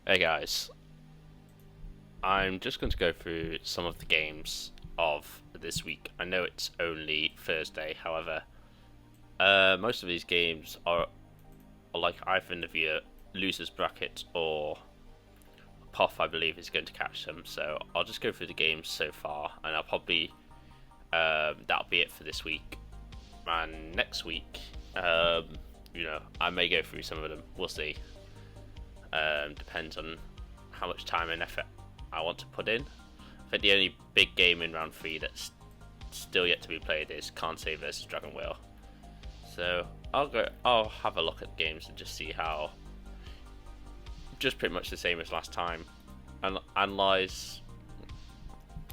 Hey guys, I'm just going to go through some of the games of this week. I know it's only Thursday, however, most of these games are like either in the losers bracket or Puff, I believe, is going to catch them. So I'll just go through the games so far, and I'll probably that'll be it for this week. And next week, I may go through some of them. We'll see. Depends on how much time and effort I want to put in. I think the only big game in round 3 that's still yet to be played is Kansai versus Dragon Wheel. So I'll have a look at the games and just see how, just pretty much the same as last time, and analyze.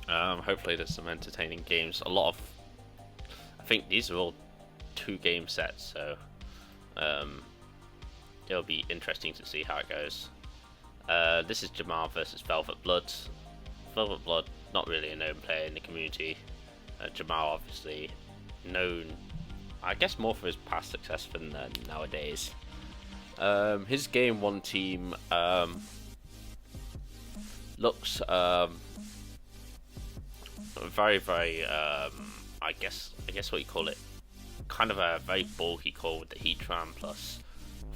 Hopefully there's some entertaining games. I think these are all 2-game sets, so it'll be interesting to see how it goes. This is Jamal versus Velvet Blood. Velvet Blood, not really a known player in the community. Jamal, obviously, known, I guess, more for his past success than nowadays. His Game 1 team looks very, very, I guess what you call it, kind of a very bulky core with the Heatran plus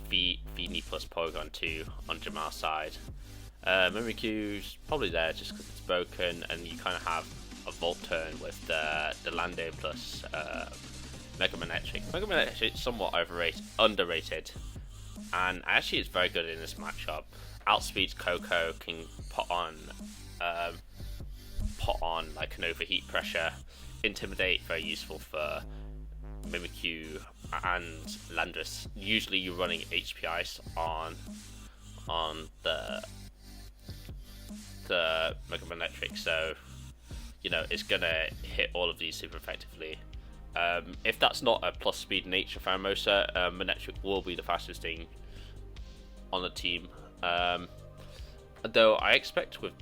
Feeny plus Porygon 2 on Jamal's side. Mimikyu's probably there just because it's broken, and you kind of have a Volt turn with the Lando plus Mega Manectric. Mega Manectric is somewhat underrated, and actually it's very good in this matchup. Outspeeds Coco, can put on like an overheat pressure. Intimidate, very useful for Mimikyu and Landorus. Usually you're running HP Ice on the Mega Manectric, so it's gonna hit all of these super effectively. If that's not a plus speed nature Pheromosa, Manectric will be the fastest thing on the team. Though I expect with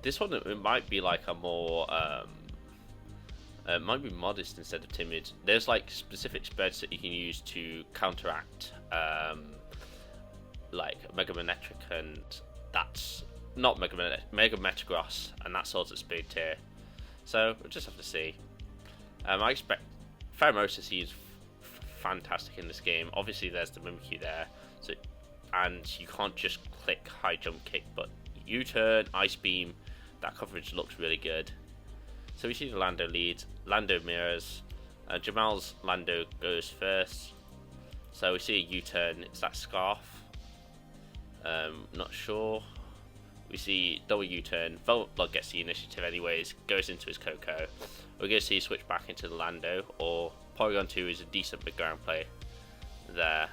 this one it might be like a more it might be modest instead of timid. There's like specific spreads that you can use to counteract like Mega Manectric, and that's not Mega Metagross, and that sort of speed tier. So we'll just have to see. I expect Pheromosa seems fantastic in this game. Obviously there's the Mimikyu there, and you can't just click high jump kick, but U-turn, Ice Beam, that coverage looks really good. So we see the Lando lead, Lando mirrors, Jamal's Lando goes first. So we see a U-turn, it's that Scarf, not sure. We see double U-turn, Velvet Blood gets the initiative anyways, goes into his Coco. We're going to see switch back into the Lando, or Porygon 2 is a decent mid-ground play there.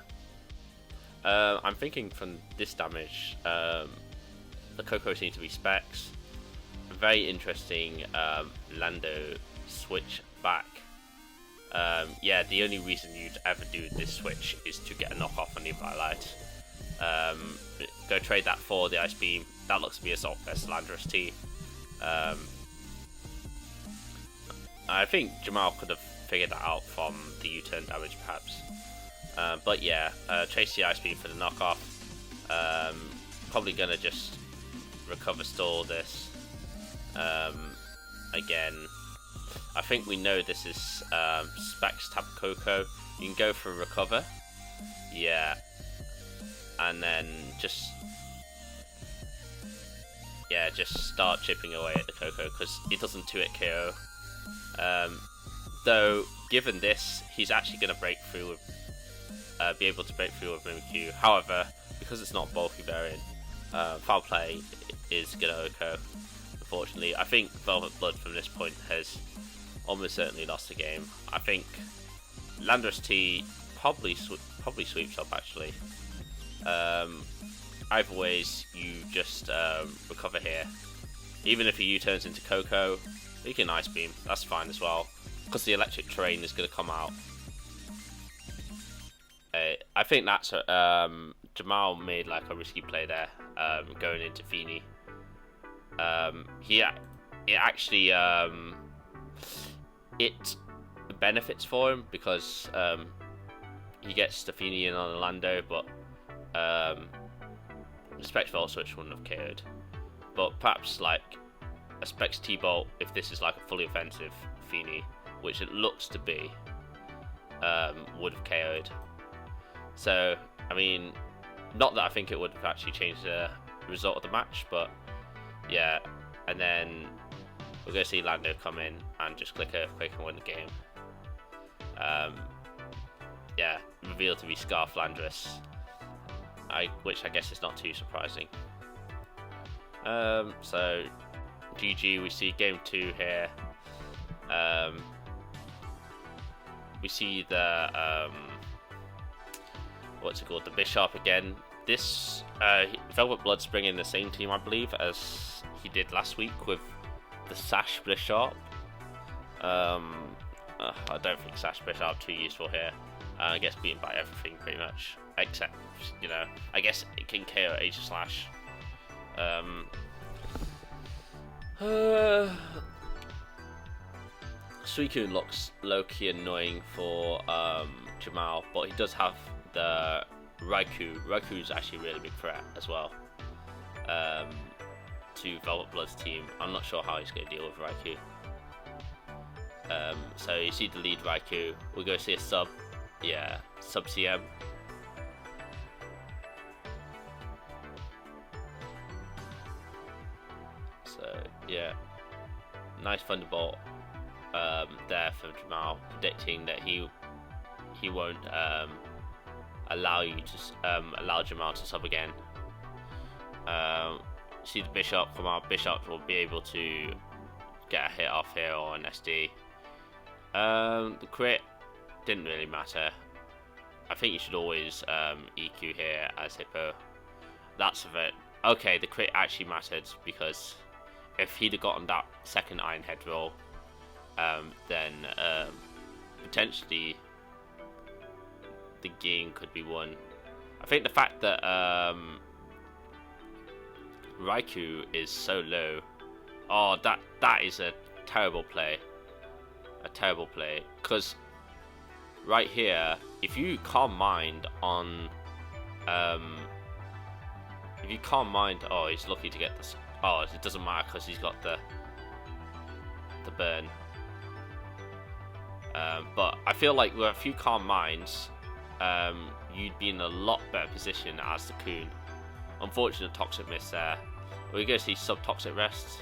I'm thinking from this damage, the Coco seems to be specs. Very interesting Lando switch back. Yeah, the only reason you'd ever do this switch is to get a knockoff on the Violet. Go trade that for the Ice Beam. That looks to be Assault versus Landorus T. I think Jamal could have figured that out from the U-turn damage perhaps. But yeah, chase the Ice Beam for the knockoff. Probably gonna just recover stall this. Again, I think we know this is Specs Tapu Koko. You can go for recover, yeah, and then just start chipping away at the Koko because it doesn't 2-hit KO. Though given this, he's actually going to break through with, be able to break through with Mimikyu. However, because it's not bulky variant, foul play is going to occur. Unfortunately, I think Velvet Blood from this point has almost certainly lost the game. I think Landorus T probably sweeps up actually. Either ways, you just recover here. Even if he U-turns into Coco, he can Ice Beam. That's fine as well, because the electric terrain is going to come out. I think that's Jamal made like a risky play there, going into Feeny. It actually it benefits for him because he gets Stephanie in on Orlando, but Specs Volt Switch wouldn't have KO'd. But perhaps like a Specs T-Bolt, if this is like a fully offensive Feeny, which it looks to be, would have KO'd. So, I mean, not that I think it would have actually changed the result of the match, but yeah. And then we're going to see Lando come in and just click Earthquake and win the game. Yeah, revealed to be Scarf Landorus, which I guess is not too surprising. So, GG, we see game 2 here. We see the, what's it called, the Bishop again. This, Velvet Blood's bringing the same team, I believe, as he did last week with the Sash Bishop. I don't think Sash Bishop too useful here. It gets beaten by everything pretty much, except, you know, I guess it can KO Aegis Slash. Suicune looks low-key annoying for Jamal, but he does have the Raikou. Raiku's actually a really big threat as well to Velvet Blood's team. I'm not sure how he's going to deal with Raikou. So you see the lead Raikou. We'll go see a sub. Yeah, sub CM. So yeah, nice Thunderbolt there for Jamal, predicting that he won't allow Jamal to sub again. See the Bishop come out. Bishop will be able to get a hit off here or an SD. The crit didn't really matter. I think you should always EQ here as Hippo. That's of it. Okay, the crit actually mattered, because if he'd have gotten that second Iron Head roll, then potentially the game could be won. I think the fact that Raikou is so low, oh, that is a terrible play. A terrible play, because right here, if you Calm Mind on, oh, he's lucky to get this. Oh, it doesn't matter because he's got the burn. But I feel like with a few Calm Minds, you'd be in a lot better position as the Coon. Unfortunate Toxic miss there. We're going to see sub-Toxic Rest.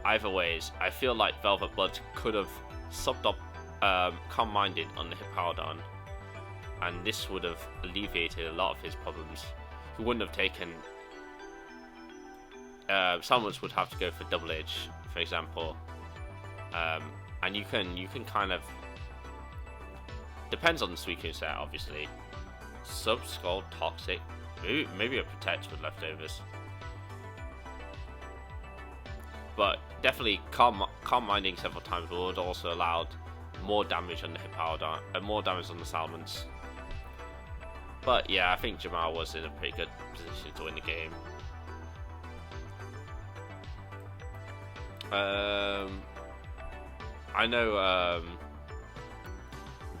Either ways, I feel like Velvet Blood could have subbed up Calm Minded on the Hippowdon, and this would have alleviated a lot of his problems. He wouldn't have taken... Summons would have to go for Double Edge, for example. And you can kind of... Depends on the Suicune set, obviously. Sub-Skull Toxic. Maybe a Protect with leftovers. But definitely Calm Minding several times would also allowed more damage on the Hippowdon and more damage on the Salmons. But yeah, I think Jamal was in a pretty good position to win the game. I know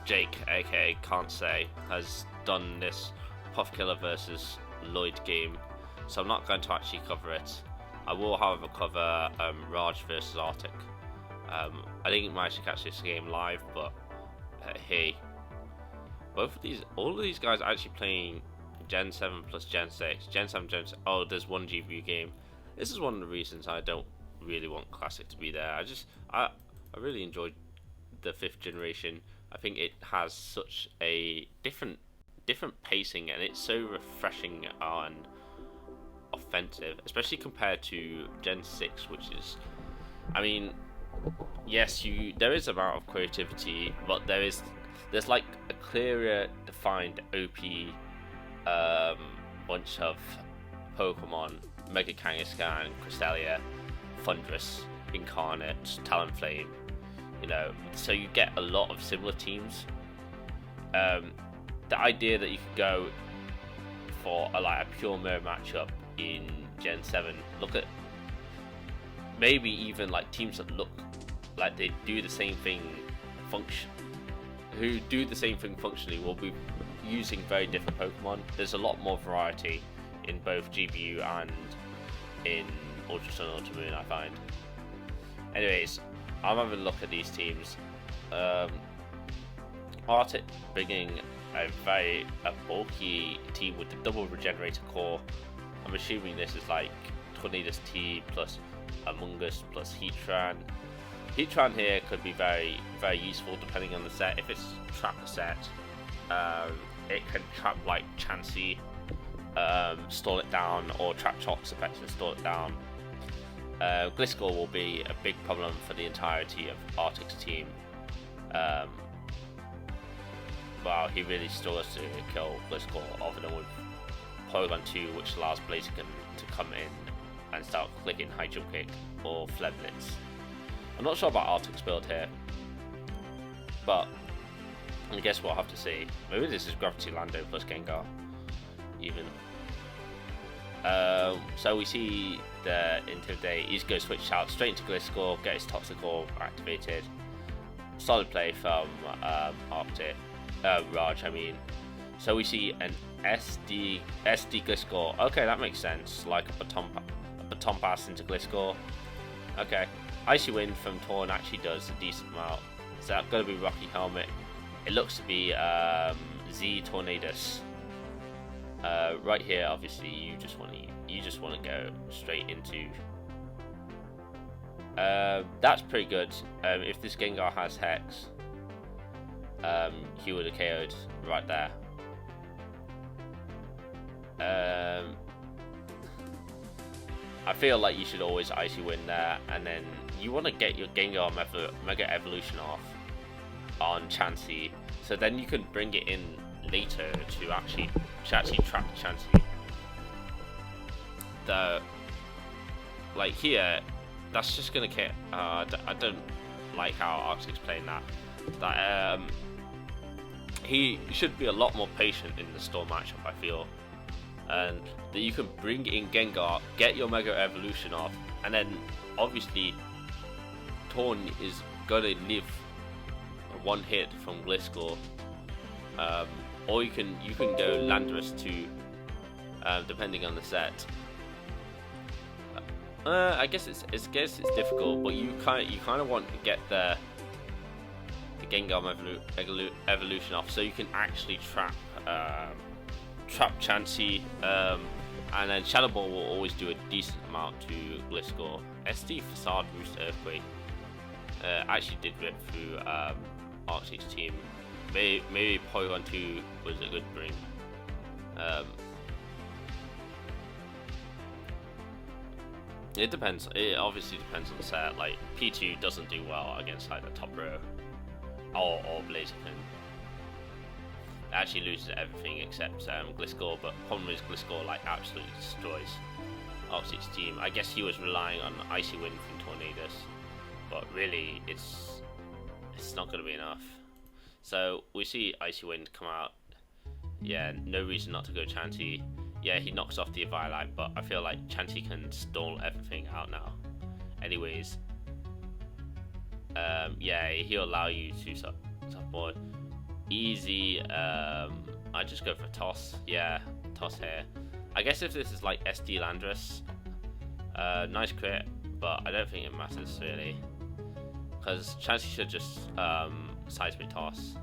Jake, aka Can't Say, has done this Puff Killer versus Lloyd game, so I'm not going to actually cover it. I will, however, cover Raj versus Arctic. I didn't manage to catch this game live, but hey, all of these guys are actually playing Gen 7 plus Gen 6. Gen 7, Gen 6. Oh, there's one GPU game. This is one of the reasons I don't really want Classic to be there. I really enjoyed the 5th generation. I think it has such a different pacing, and it's so refreshing and offensive, especially compared to Gen 6, which is, I mean, yes, there is amount of creativity, but there's like a clearer defined OP bunch of Pokemon: Mega Kangaskhan, Cresselia, Thundurus, Incarnate, Talonflame, you know, so you get a lot of similar teams. The idea that you could go for a pure mirror matchup in Gen 7, look at maybe even like teams that look like they do the same thing functionally will be using very different Pokemon. There's a lot more variety in both GBU and in Ultra Sun, Ultra Moon, I find. Anyways, I'm having a look at these teams. Arctic bringing a bulky team with the double regenerator core. I'm assuming this is like Tornadus T plus Among Us plus Heatran. Heatran here could be very useful depending on the set. If it's Trapper set, it can trap like Chansey, stall it down, or trap Chops effects and stall it down. Gliscor will be a big problem for the entirety of Arctic's team. Well, he really struggles to kill Gliscor other than with Porygon 2, which allows Blaziken to come in and start clicking High Jump Kick or Flare Blitz. I'm not sure about Arctic's build here, but I guess we'll have to see. Maybe this is Gravity Lando plus Gengar, even. So we see the Intimidate. He's going to switch out straight into Gliscor, get his Toxicor activated. Solid play from Arctic. Raj, I mean. So we see an SD Gliscor. Okay, that makes sense. Like a baton pass into Gliscor. Okay. Icy Wind from Torn actually does a decent amount. So that's going to be Rocky Helmet. It looks to be Z Tornadus. Right here, obviously, you just want to go straight into. That's pretty good. If this Gengar has Hex, he would have KO'd right there. I feel like you should always Icy Wind there, and then you want to get your Gengar Mega Evolution off on Chansey, so then you can bring it in later to actually trap Chansey. Like here, that's just gonna get. I don't like how Arctic's playing that. He should be a lot more patient in the Storm matchup, I feel, and that you can bring in Gengar, get your Mega Evolution off, and then obviously Torn is gonna live one hit from Gliscor, or you can go Landorus too, depending on the set. I guess it's difficult, but you kind of want to get the Gengar evolution off, so you can actually trap Chansey, and then Shadow Ball will always do a decent amount to Gliscor. SD Facade Boost Earthquake actually did rip through Arctic's team. Maybe Porygon 2 was a good bring. It depends. It obviously depends on the set. Like P2 doesn't do well against like the top row or Blaziken. It actually loses everything except Gliscor. But problem is Gliscor like absolutely destroys Arctic's team. I guess he was relying on Icy Wind from Tornadus, but really it's not going to be enough. So we see Icy Wind come out. Yeah, no reason not to go Chansey. Yeah, he knocks off the Eviolite, but I feel like Chansey can stall everything out now. Anyways, yeah, he'll allow you to support easy. I just go for Toss. Yeah, Toss here. I guess if this is like SD Landorus, nice crit, but I don't think it matters really, because Chansey should just Seismic Toss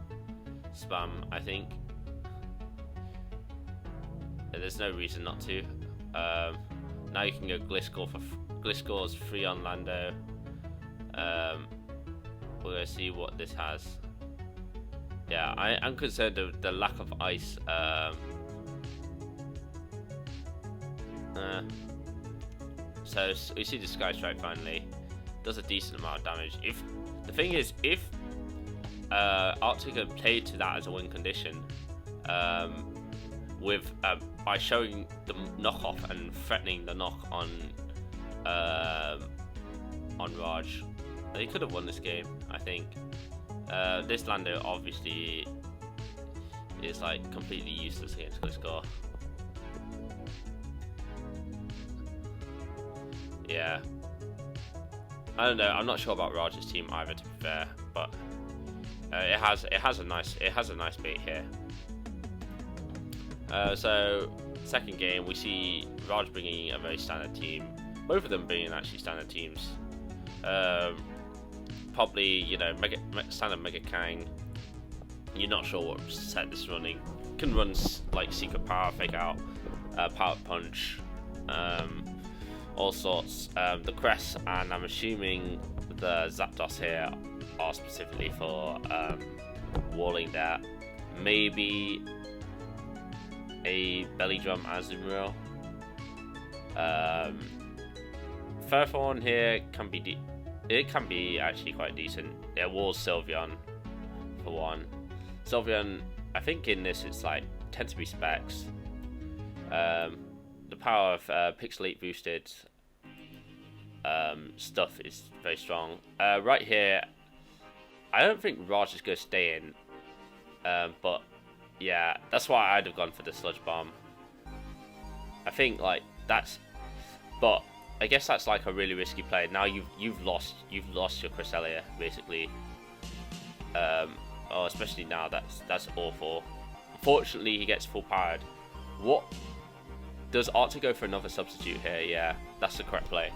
spam, I think. There's no reason not to. Now you can go Gliscor for Gliscor's free on Lando. We're gonna see what this has. Yeah, I'm concerned of the lack of ice. So we see the Sky Strike finally does a decent amount of damage. If the thing is, if Arctic had played to that as a win condition, with by showing the knockoff and threatening the knock on Raj, they could have won this game, I think. This Lando obviously is like completely useless against Gliscor. Yeah, I don't know. I'm not sure about Raj's team either, to be fair, but it has a nice bait here. So second game, we see Raj bringing a very standard team. Both of them being actually standard teams. Probably, you know, standard Mega Kang. You're not sure what set this is running. Can run like Secret Power, Fake Out, Power Punch, all sorts. The Crest, and I'm assuming the Zapdos here are specifically for walling that. Maybe a Belly Drum Azumarill. Fairthorn here can be it can be actually quite decent. It walls Sylveon for one. Sylveon, I think in this it's like tends to be specs. The power of Pixelate boosted stuff is very strong. Right here, I don't think Raj is going to stay in, but yeah, that's why I'd have gone for the Sludge Bomb. I think like that's, but I guess that's like a really risky play. Now you've lost your Cresselia basically. Oh, especially now that's awful. Unfortunately, he gets full powered. What does Arctic go for another substitute here? Yeah, that's the correct play.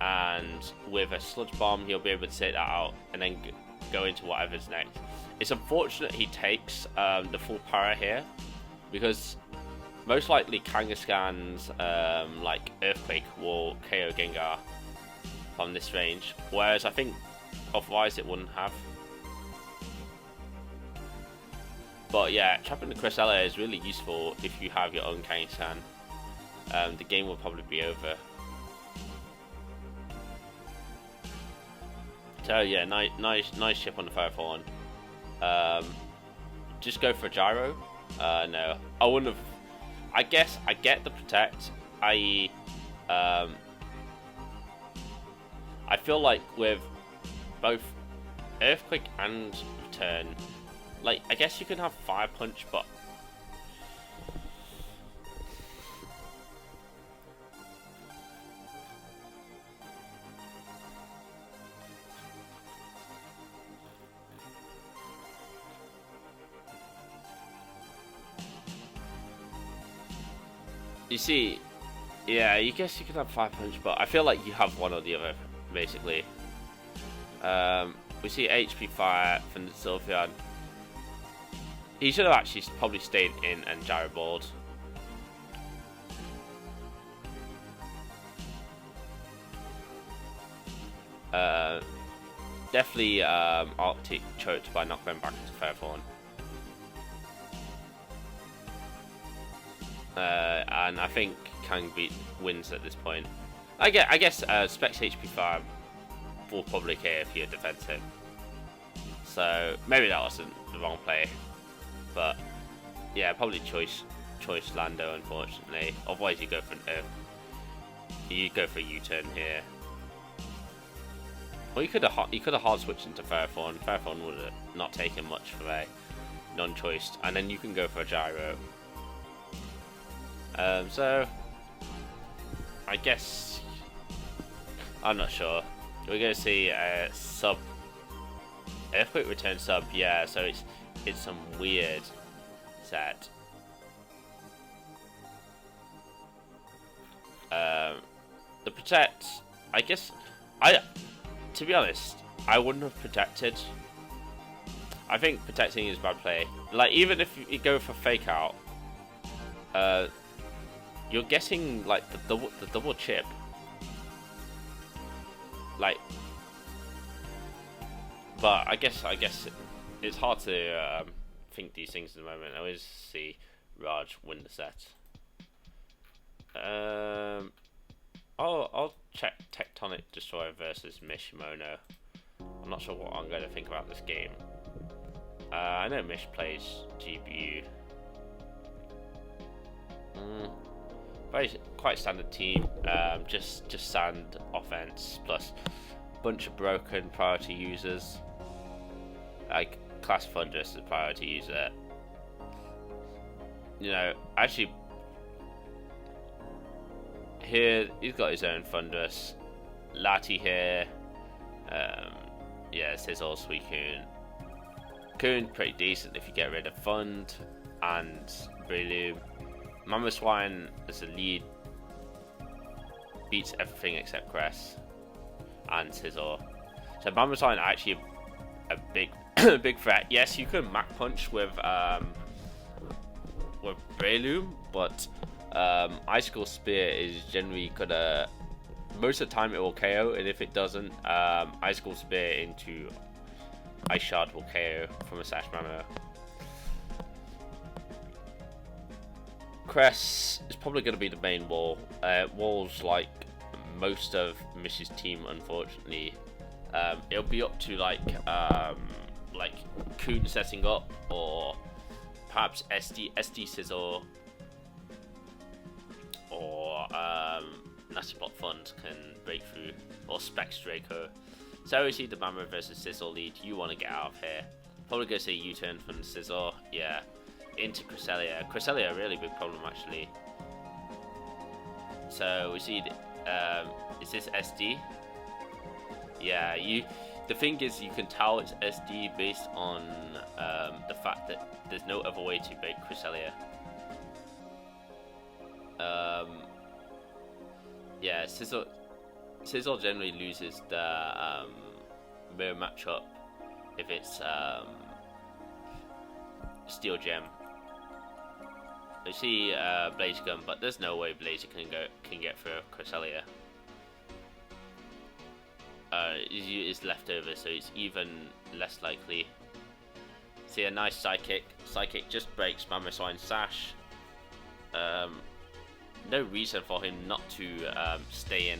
And with a Sludge Bomb, he'll be able to take that out and then go into whatever's next. It's unfortunate he takes the full power here, because most likely Kangaskhan's like Earthquake will KO Gengar from this range, whereas I think otherwise it wouldn't have. But yeah, trapping the Cresselia is really useful if you have your own Kangaskhan. The game will probably be over. So yeah, nice chip on the Fairthorn. Just go for a Gyro. No, I wouldn't have. I guess I get the Protect, i.e. I feel like with both Earthquake and Return, like I guess you can have Fire Punch, but you see, yeah, you guess you can have Fire Punch, but I feel like you have one or the other, basically. We see HP Fire from the Sylveon. He should have actually probably stayed in and Gyro Balled. Definitely Arctic choked by not going back into Fairthorn. And I think Kang wins at this point. I guess Specs HP Fire will probably care if you're defensive. So maybe that wasn't the wrong play, but yeah, probably choice Lando, unfortunately. Otherwise, you go for a U-turn here. Or you could have hard switched into Fairthorn. Fairthorn would have not taken much for a non-choice, and then you can go for a Gyro. So I guess I'm not sure. We're going to see a sub Earthquake Return sub. Yeah, so it's some weird set. The Protect, I guess to be honest, I wouldn't have protected. I think protecting is a bad play. Like, even if you go for Fake Out, you're getting like the double chip. Like, but I guess it's hard to think these things at the moment. I always see Raj win the set. I'll check Tectonic Destroyer versus Mishimono. I'm not sure what I'm going to think about this game. I know Mish plays GPU. Quite standard team. Just sand offense plus a bunch of broken priority users. Like Class Thunderous is a priority user. You know, actually, here he's got his own Thunderous. Lati here. Yeah, Sizzle, Suicune. Coon pretty decent if you get rid of Fund. and Breloom. Mamoswine as the lead beats everything except Cress and Scizor. So Mamoswine actually a big big threat. Yes, you can Mach Punch with Breloom, but Icicle Spear is generally gonna, most of the time it will KO, and if it doesn't, Icicle Spear into Ice Shard will KO from a Sash Mamo. Cress is probably going to be the main wall. Walls like most of Mish's team, unfortunately. It'll be up to like Coon setting up, or perhaps SD Scizor, or Nasty Block Fund can break through, or Specs Draco. So we see the Mamo versus Scizor lead. You want to get out of here. Probably going to say U-turn from Scizor. Yeah. Into Cresselia. Cresselia, a really big problem actually. So we see, is this SD? Yeah, the thing is, you can tell it's SD based on the fact that there's no other way to break Cresselia. Yeah, Scizor generally loses the mirror matchup if it's Steel Gem. We see Blaze Gun, but there's no way Blazer can get through Cresselia. Is leftover, so it's even less likely. See a nice Psychic. Psychic just breaks Mamoswine's Sash. No reason for him not to stay in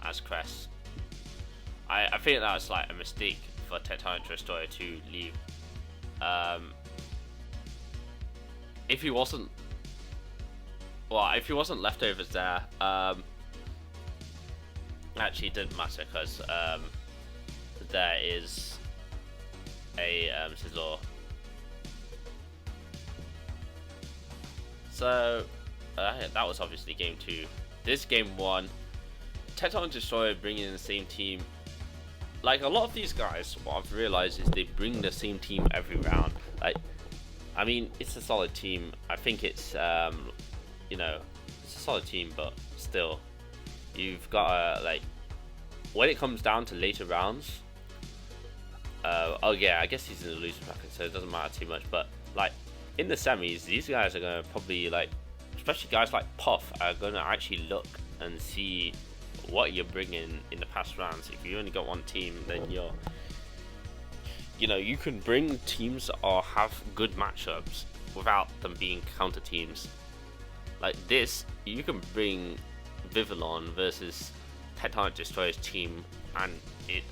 as Cress. I think that was like a mistake for Tectonic Destroyer to leave. If he wasn't leftovers there, actually it didn't matter, because there is a Scizor. So that was obviously game 2. This game 1, Tectonic Destroyer bringing in the same team. Like, a lot of these guys, what I've realized is they bring the same team every round. Like, I mean, it's a solid team. I think it's, you know, it's a solid team, but still, you've got to, like, when it comes down to later rounds, oh yeah, I guess he's in the loser bracket, so it doesn't matter too much, but, like, in the semis, these guys are going to probably, like, especially guys like Puff, are going to actually look and see what you're bringing in the past rounds. If you only got one team, then you're, you know, you can bring teams or have good matchups without them being counter teams. Like this, you can bring Vivillon versus Tectonic Destroyer's team, and it,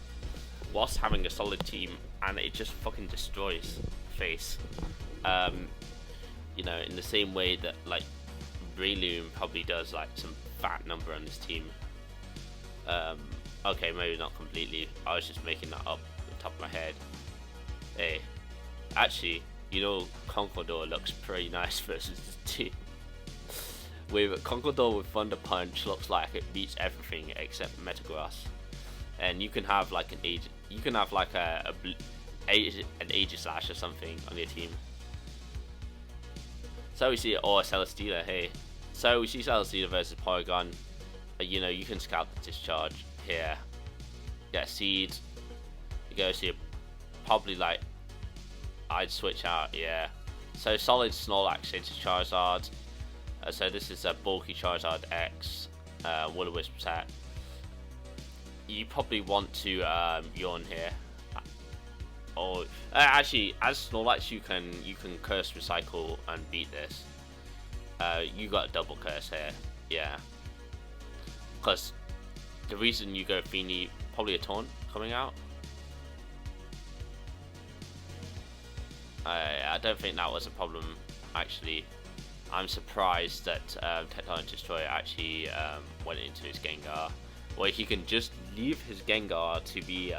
whilst having a solid team, and it just fucking destroys face. You know, in the same way that like Breloom probably does like some fat number on this team. Okay, maybe not completely. I was just making that up at the top of my head. Hey, actually, you know, Conqueror looks pretty nice versus this team. With Conqueror with Thunder Punch, looks like it beats everything except Metagross. And you can have like an Aegislash or something on your team. So we see, or Celesteela. Hey, so we see Celesteela versus Porygon. You know, you can scout the discharge here. Get a Seed. You go see probably like, I'd switch out, yeah. So solid Snorlax into Charizard. So this is a bulky Charizard X Will-O-Wisp set. You probably want to Yawn here. Or actually, as Snorlax, you can Curse Recycle and beat this. You got a double curse here, yeah. Because the reason you go Feeny, probably a Taunt coming out. I don't think that was a problem, actually. I'm surprised that Tectonic Destroyer actually went into his Gengar, where he can just leave his Gengar to be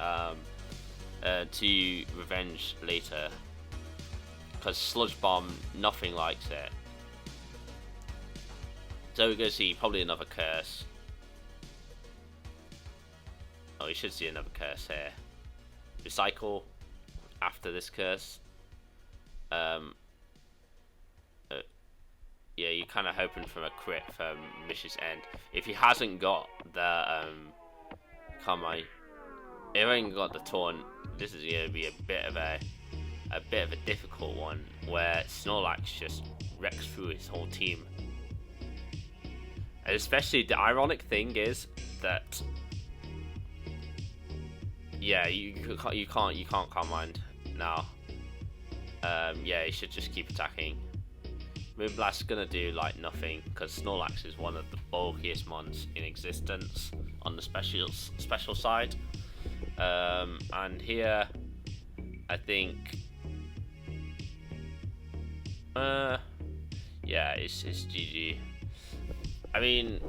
to revenge later, because Sludge Bomb, nothing likes it. So we're going to see probably another curse. Oh, we should see another curse here. Recycle after this curse. kind of hoping for a crit from Mish's end. If he hasn't got the if he hasn't got the taunt, this is gonna be a bit of a difficult one where Snorlax just wrecks through his whole team. And especially the ironic thing is that you can't Calm Mind now. Yeah, you should just keep attacking. Moonblast's gonna do like nothing because Snorlax is one of the bulkiest mons in existence on the special side. And here, I think, yeah, it's GG. I mean,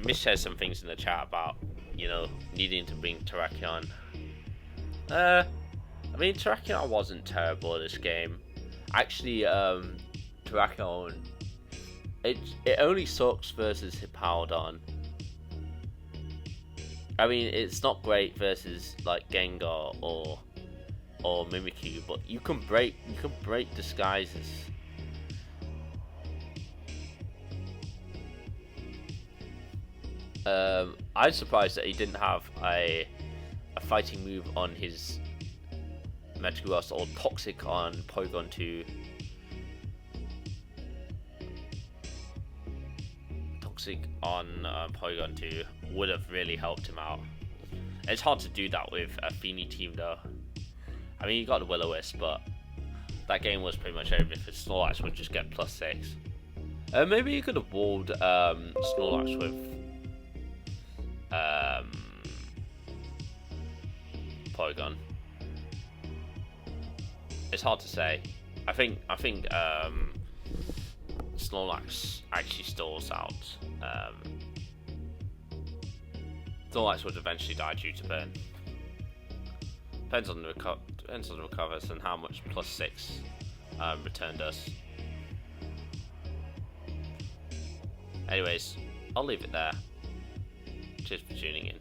Mish says some things in the chat about, you know, needing to bring Terrakion. I mean, Terrakion wasn't terrible this game. Actually, Terrakion, it only sucks versus Hippowdon. I mean, it's not great versus like Gengar or Mimikyu, but you can break disguises. I'm surprised that he didn't have a fighting move on his Metagross or Toxic on Porygon 2. Toxic on Porygon 2 would have really helped him out. It's hard to do that with a Feeny team though. I mean, you got the Will-O-Wisp, but that game was pretty much over if Snorlax would just get +6. Maybe you could have walled Snorlax with Porygon. It's hard to say. I think Snorlax actually stalls out. Snorlax would eventually die due to burn. Depends on the recovers and how much +6 return does. Anyways, I'll leave it there. Cheers for tuning in.